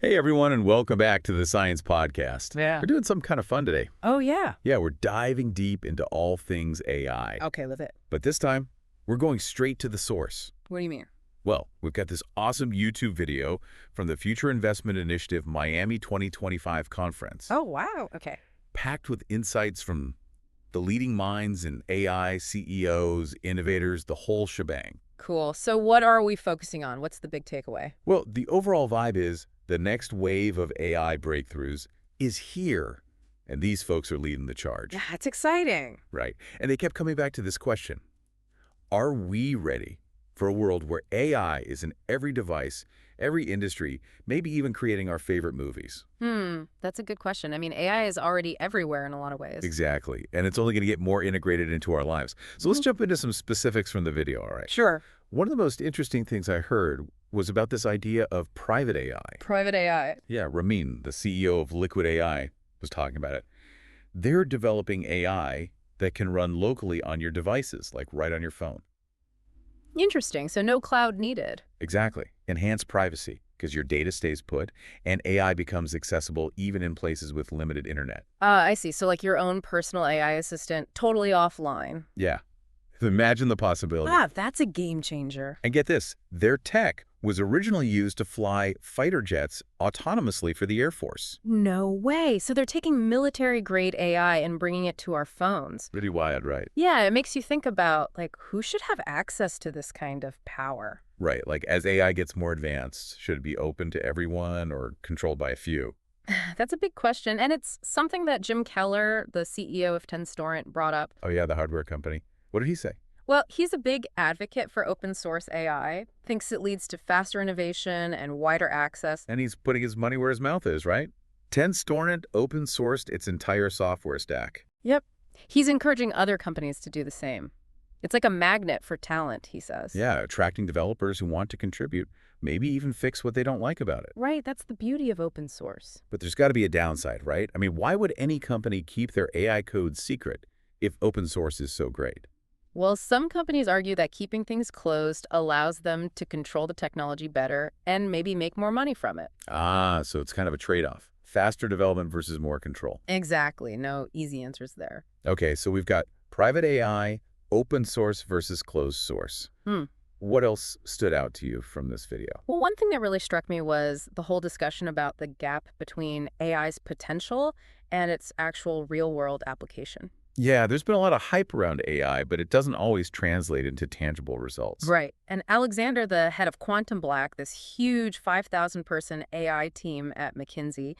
Hey, everyone, and welcome back to the Science Podcast. Yeah. We're doing something kind of fun today. Oh, yeah. Yeah, we're diving deep into all things AI. Okay, live it. But this time, we're going straight to the source. What do you mean? Well, we've got this awesome YouTube video from the Future Investment Initiative Miami 2025 conference, Oh, wow. Okay. packed with insights from the leading minds in AI, CEOs, innovators, the whole shebang. Cool. So what are we focusing on? What's the big takeaway? Well, the overall vibe is the next wave of AI breakthroughs is here, and these folks are leading the charge. Yeah, it's exciting. Right. And they kept coming back to this question. Are we ready for a world where AI is in every device, every industry, maybe even creating our favorite movies? That's a good question. I mean, AI is already everywhere in a lot of ways. Exactly. And it's only going to get more integrated into our lives. So let's jump into some specifics from the video, all right? Sure. One of the most interesting things I heard was about this idea of private AI. Private AI. Yeah, Ramin, the CEO of Liquid AI, was talking about it. They're developing AI that can run locally on your devices, like right on your phone. Interesting. So no cloud needed. Exactly. Enhanced privacy, because your data stays put, and AI becomes accessible even in places with limited internet. I see. So like your own personal AI assistant, totally offline. Yeah. Imagine the possibility. Ah, that's a game changer. And get this, their tech was originally used to fly fighter jets autonomously for the Air Force. No way. So they're taking military-grade AI and bringing it to our phones. Pretty wild, right? Yeah, it makes you think about, like, who should have access to this kind of power? Right, like as AI gets more advanced, should it be open to everyone or controlled by a few? That's a big question, and it's something that Jim Keller, the CEO of Tenstorrent, brought up. Oh yeah, the hardware company. What did he say? Well, he's a big advocate for open source AI, thinks it leads to faster innovation and wider access. And he's putting his money where his mouth is, right? Tenstorrent open-sourced its entire software stack. Yep. He's encouraging other companies to do the same. It's like a magnet for talent, he says. Yeah, attracting developers who want to contribute, maybe even fix what they don't like about it. Right, that's the beauty of open source. But there's got to be a downside, right? I mean, why would any company keep their AI code secret if open source is so great? Well, some companies argue that keeping things closed allows them to control the technology better and maybe make more money from it. Ah, so it's kind of a trade-off. Faster development versus more control. Exactly. No easy answers there. Okay, so we've got private AI, open source versus closed source. What else stood out to you from this video? Well, one thing that really struck me was the whole discussion about the gap between AI's potential and its actual real-world application. Yeah, there's been a lot of hype around AI, but it doesn't always translate into tangible results. Right. And Alexander, the head of Quantum Black, this huge 5,000-person AI team at McKinsey,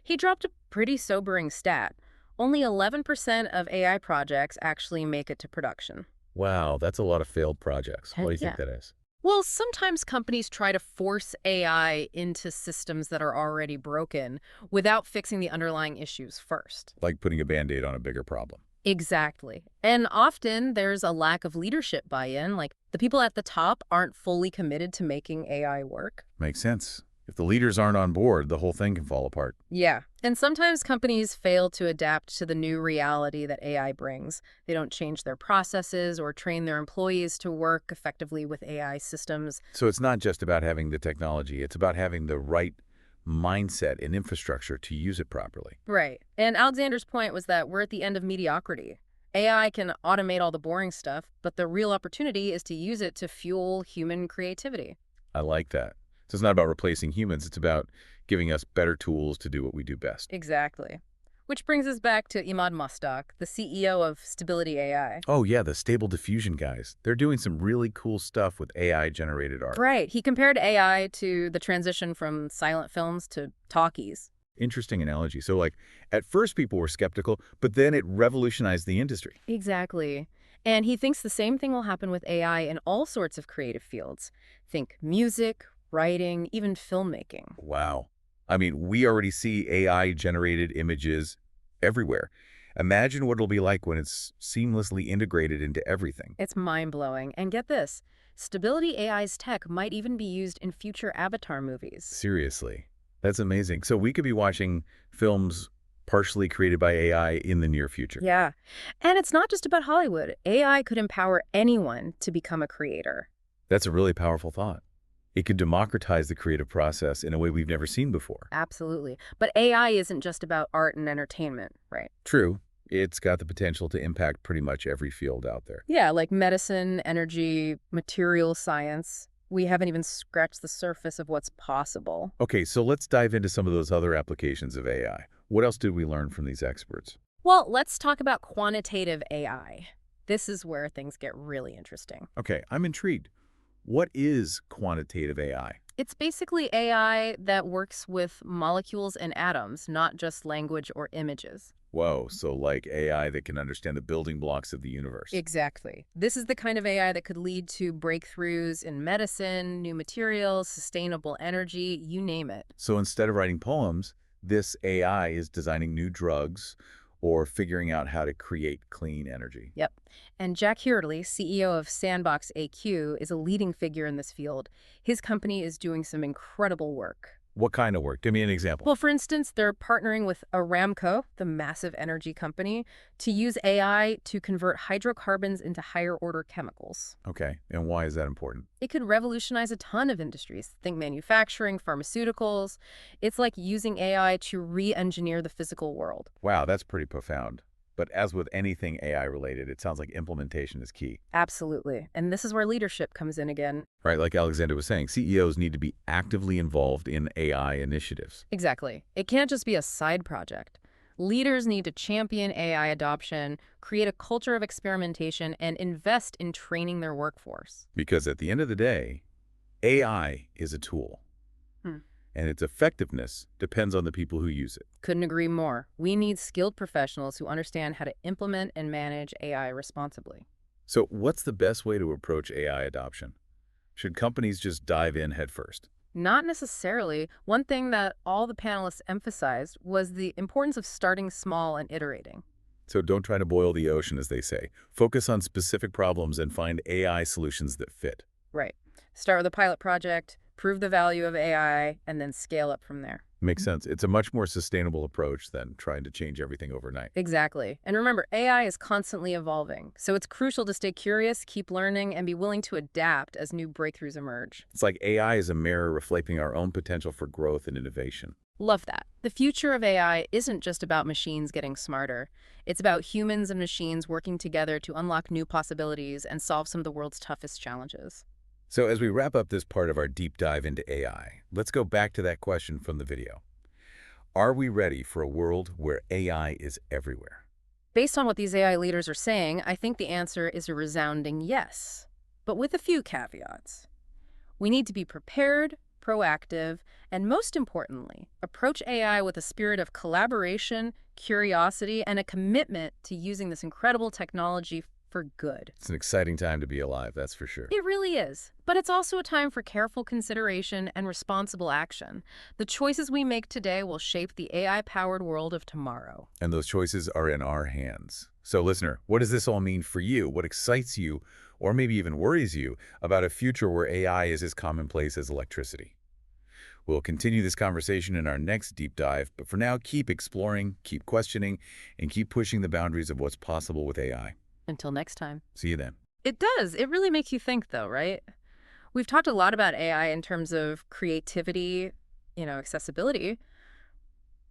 he dropped a pretty sobering stat. Only 11% of AI projects actually make it to production. Wow, that's a lot of failed projects. What do you think that is? Well, sometimes companies try to force AI into systems that are already broken without fixing the underlying issues first. Like putting a Band-Aid on a bigger problem. Exactly. And often there's a lack of leadership buy-in, like the people at the top aren't fully committed to making AI work. Makes sense. If the leaders aren't on board, the whole thing can fall apart. Yeah. And sometimes companies fail to adapt to the new reality that AI brings. They don't change their processes or train their employees to work effectively with AI systems. So it's not just about having the technology, it's about having the right mindset and infrastructure to use it properly. Right. And Alexander's point was that we're at the end of mediocrity. AI can automate all the boring stuff, but the real opportunity is to use it to fuel human creativity. I like that. So it's not about replacing humans, it's about giving us better tools to do what we do best. Exactly. Which brings us back to Imad Mostak, the CEO of Stability AI. Oh yeah, the Stable Diffusion guys. They're doing some really cool stuff with AI-generated art. Right. He compared AI to the transition from silent films to talkies. Interesting analogy. So like, at first people were skeptical, but then it revolutionized the industry. Exactly. And he thinks the same thing will happen with AI in all sorts of creative fields. Think music, writing, even filmmaking. Wow. I mean, we already see AI-generated images everywhere. Imagine what it'll be like when it's seamlessly integrated into everything. It's mind-blowing. And get this, Stability AI's tech might even be used in future Avatar movies. Seriously. That's amazing. So we could be watching films partially created by AI in the near future. Yeah. And it's not just about Hollywood. AI could empower anyone to become a creator. That's a really powerful thought. It could democratize the creative process in a way we've never seen before. Absolutely. But AI isn't just about art and entertainment, right? True, it's got the potential to impact pretty much every field out there. Yeah, like medicine, energy, material science. We haven't even scratched the surface of what's possible. Okay, so let's dive into some of those other applications of AI. What else did we learn from these experts? Well, let's talk about quantitative AI. This is where things get really interesting. Okay, I'm intrigued. What is quantitative AI? It's basically AI that works with molecules and atoms, not just language or images. Whoa, so like AI that can understand the building blocks of the universe. Exactly. This is the kind of AI that could lead to breakthroughs in medicine, new materials, sustainable energy, you name it. So instead of writing poems, this AI is designing new drugs or figuring out how to create clean energy. Yep. And Jack Hurley, CEO of Sandbox AQ, is a leading figure in this field. His company is doing some incredible work. What kind of work? Give me an example. Well, for instance, they're partnering with Aramco, the massive energy company, to use AI to convert hydrocarbons into higher order chemicals. Okay, and why is that important? It could revolutionize a ton of industries. Think manufacturing, pharmaceuticals. It's like using AI to re-engineer the physical world. Wow, that's pretty profound. But as with anything AI related, it sounds like implementation is key. Absolutely. And this is where leadership comes in again. Right, like Alexander was saying, CEOs need to be actively involved in AI initiatives. Exactly. It can't just be a side project. Leaders need to champion AI adoption, create a culture of experimentation, and invest in training their workforce. Because at the end of the day, AI is a tool, Hmm. and its effectiveness depends on the people who use it. Couldn't agree more. We need skilled professionals who understand how to implement and manage AI responsibly. So what's the best way to approach AI adoption? Should companies just dive in headfirst? Not necessarily. One thing that all the panelists emphasized was the importance of starting small and iterating. So don't try to boil the ocean, as they say. Focus on specific problems and find AI solutions that fit. Right. Start with a pilot project, prove the value of AI, and then scale up from there. Makes sense. It's a much more sustainable approach than trying to change everything overnight. Exactly. And remember, AI is constantly evolving, so it's crucial to stay curious, keep learning, and be willing to adapt as new breakthroughs emerge. It's like AI is a mirror reflecting our own potential for growth and innovation. Love that. The future of AI isn't just about machines getting smarter. It's about humans and machines working together to unlock new possibilities and solve some of the world's toughest challenges. So as we wrap up this part of our deep dive into AI, let's go back to that question from the video. Are we ready for a world where AI is everywhere? Based on what these AI leaders are saying, I think the answer is a resounding yes, but with a few caveats. We need to be prepared, proactive, and most importantly, approach AI with a spirit of collaboration, curiosity, and a commitment to using this incredible technology for good. It's an exciting time to be alive, that's for sure. It really is. But it's also a time for careful consideration and responsible action. The choices we make today will shape the AI-powered world of tomorrow. And those choices are in our hands. So listener, what does this all mean for you? What excites you, or maybe even worries you, about a future where AI is as commonplace as electricity? We'll continue this conversation in our next deep dive, but for now, keep exploring, keep questioning, and keep pushing the boundaries of what's possible with AI. Until next time. See you then. It does. It really makes you think, though, right? We've talked a lot about AI in terms of creativity, accessibility,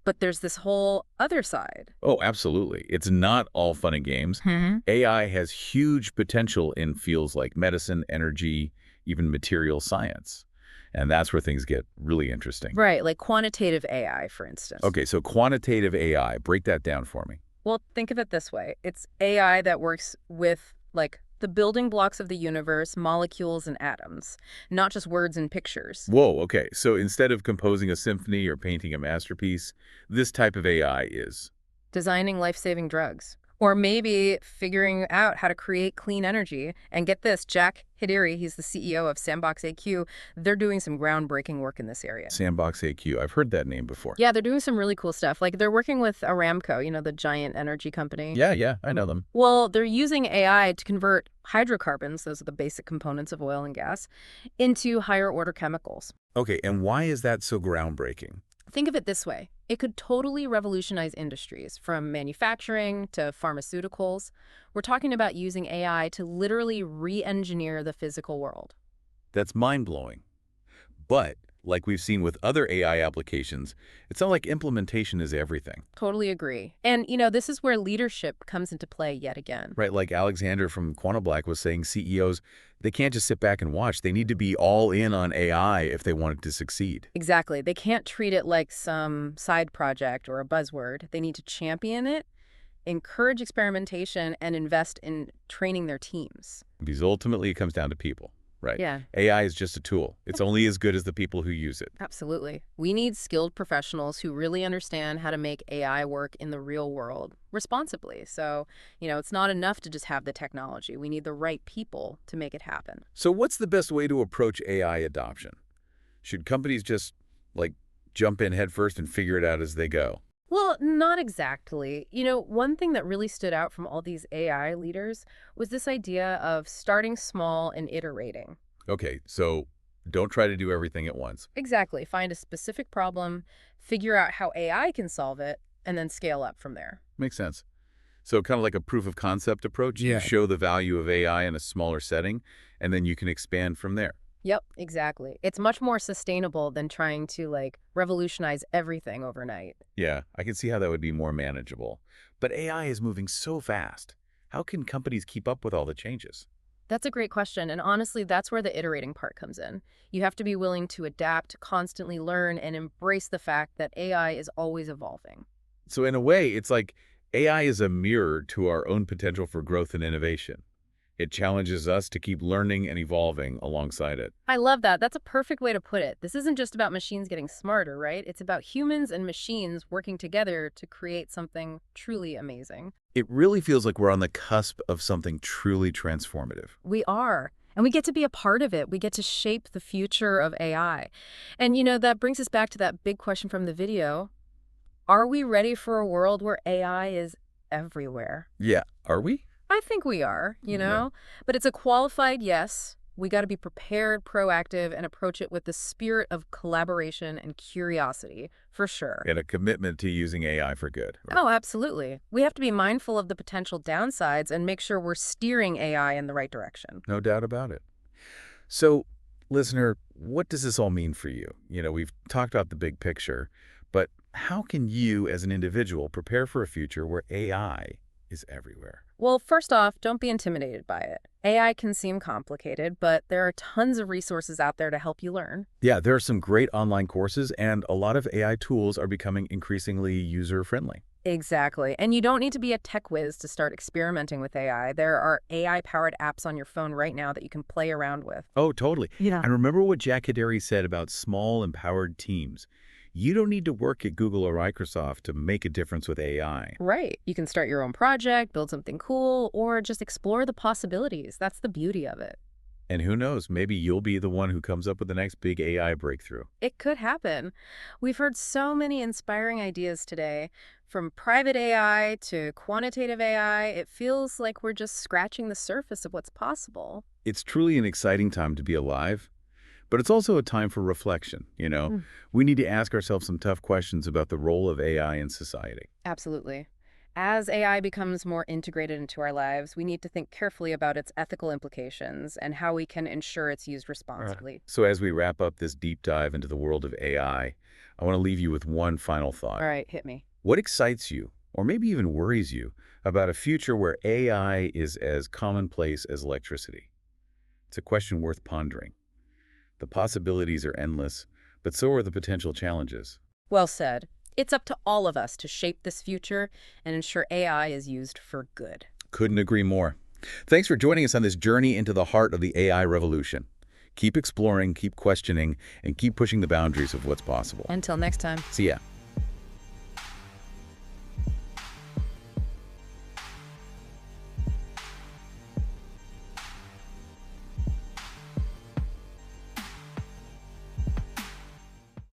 but there's this whole other side. Oh, absolutely. It's not all fun and games. AI has huge potential in fields like medicine, energy, even material science. And that's where things get really interesting. Right, like quantitative AI, for instance. Okay, so quantitative AI, break that down for me. Well, think of it this way. It's AI that works with, like, the building blocks of the universe, molecules and atoms, not just words and pictures. Whoa, okay. So instead of composing a symphony or painting a masterpiece, this type of AI is Designing life-saving drugs. Or maybe figuring out how to create clean energy. And get this, Jack Hidiri, he's the CEO of Sandbox AQ. They're doing some groundbreaking work in this area. Sandbox AQ. I've heard that name before. Yeah, they're doing some really cool stuff. Like they're working with Aramco, the giant energy company. Yeah, I know them. Well, they're using AI to convert hydrocarbons, those are the basic components of oil and gas, into higher order chemicals. Okay, and why is that so groundbreaking? Think of it this way. It could totally revolutionize industries, from manufacturing to pharmaceuticals. We're talking about using AI to literally re-engineer the physical world. That's mind-blowing. But, like we've seen with other AI applications, it's not like implementation is everything. Totally agree. And, this is where leadership comes into play yet again. Right, like Alexander from Quantitative was saying, CEOs, they can't just sit back and watch. They need to be all in on AI if they want it to succeed. Exactly. They can't treat it like some side project or a buzzword. They need to champion it, encourage experimentation, and invest in training their teams. Because ultimately it comes down to people, right? Yeah. AI is just a tool. It's only as good as the people who use it. Absolutely. We need skilled professionals who really understand how to make AI work in the real world responsibly. So, it's not enough to just have the technology. We need the right people to make it happen. So what's the best way to approach AI adoption? Should companies just, like, jump in headfirst and figure it out as they go? Well, not exactly. One thing that really stood out from all these AI leaders was this idea of starting small and iterating. Okay, so don't try to do everything at once. Exactly. Find a specific problem, figure out how AI can solve it, and then scale up from there. Makes sense. So kind of like a proof of concept approach. You Yeah. show the value of AI in a smaller setting, and then you can expand from there. Yep, exactly. It's much more sustainable than trying to revolutionize everything overnight. Yeah, I can see how that would be more manageable. But AI is moving so fast. How can companies keep up with all the changes? That's a great question, and honestly, that's where the iterating part comes in. You have to be willing to adapt, constantly learn, and embrace the fact that AI is always evolving. So in a way, it's like AI is a mirror to our own potential for growth and innovation. It challenges us to keep learning and evolving alongside it. I love that. That's a perfect way to put it. This isn't just about machines getting smarter, right? It's about humans and machines working together to create something truly amazing. It really feels like we're on the cusp of something truly transformative. We are. And we get to be a part of it. We get to shape the future of AI. And, that brings us back to that big question from the video. Are we ready for a world where AI is everywhere? Yeah, are we? I think we are, Yeah. but it's a qualified yes. We got to be prepared, proactive, and approach it with the spirit of collaboration and curiosity, for sure. And a commitment to using AI for good. Oh, absolutely. We have to be mindful of the potential downsides and make sure we're steering AI in the right direction. No doubt about it. So, listener, what does this all mean for you? We've talked about the big picture, but how can you as an individual prepare for a future where AI is everywhere? Well, first off, don't be intimidated by it. AI can seem complicated, but there are tons of resources out there to help you learn. Yeah, there are some great online courses, and a lot of AI tools are becoming increasingly user-friendly. Exactly. And you don't need to be a tech whiz to start experimenting with AI. There are AI-powered apps on your phone right now that you can play around with. Oh, totally. Yeah. And remember what Jack Hederi said about small, empowered teams. You don't need to work at Google or Microsoft to make a difference with AI. Right. You can start your own project, build something cool, or just explore the possibilities. That's the beauty of it. And who knows, maybe you'll be the one who comes up with the next big AI breakthrough. It could happen. We've heard so many inspiring ideas today, from private AI to quantitative AI. It feels like we're just scratching the surface of what's possible. It's truly an exciting time to be alive, but it's also a time for reflection. Mm. We need to ask ourselves some tough questions about the role of AI in society. Absolutely. As AI becomes more integrated into our lives, we need to think carefully about its ethical implications and how we can ensure it's used responsibly. So as we wrap up this deep dive into the world of AI, I want to leave you with one final thought. All right, hit me. What excites you, or maybe even worries you, about a future where AI is as commonplace as electricity? It's a question worth pondering. The possibilities are endless, but so are the potential challenges. Well said. It's up to all of us to shape this future and ensure AI is used for good. Couldn't agree more. Thanks for joining us on this journey into the heart of the AI revolution. Keep exploring, keep questioning, and keep pushing the boundaries of what's possible. Until next time. See ya.